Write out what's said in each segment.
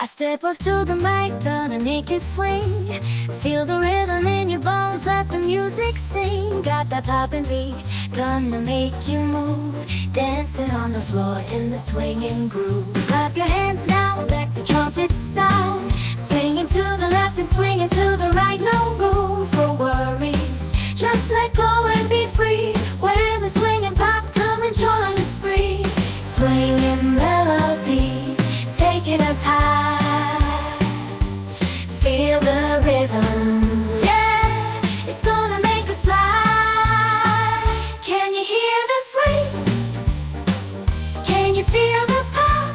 I step up to the mic, gonna make it swing. Feel the rhythm in your bones, let the music sing. Got that poppin' beat, gonna make you move. Dancing on the floor in the swinging groove. Clap your hands now, let the trumpets sound. Swinging to the left and swinging to the right, no room for worries. Just let go and be free. When the swinging pop, come and join the spree. Swinging melodies, taking us high. Feel the rhythm, yeah, it's gonna make us fly. Can you hear the swing? Can you feel the pop?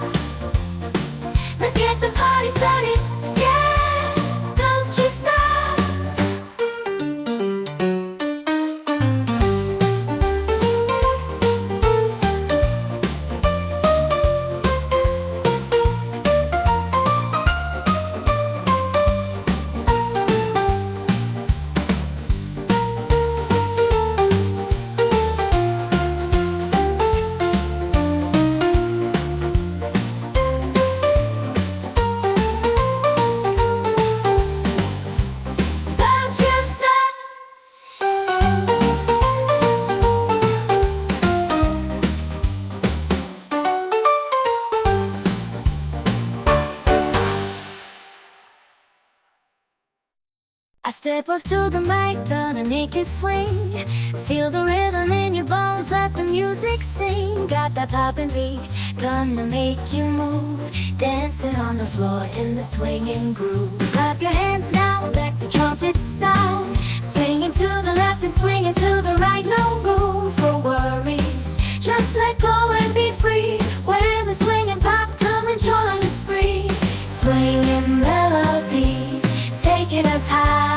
Let's get the party started, yeah, don't you stop. I step up to the mic, gonna make it swing. Feel the rhythm in your bones, let the music sing. Got that poppin' beat, gonna make you move. Dancing on the floor in the swinging groove. Clap your hands now, let the trumpets sound. Swinging to the left and swinging to the right, no room for worries. Just let go and be free. When the swinging pop, come and join the spree. Swinging melodies, taking us high.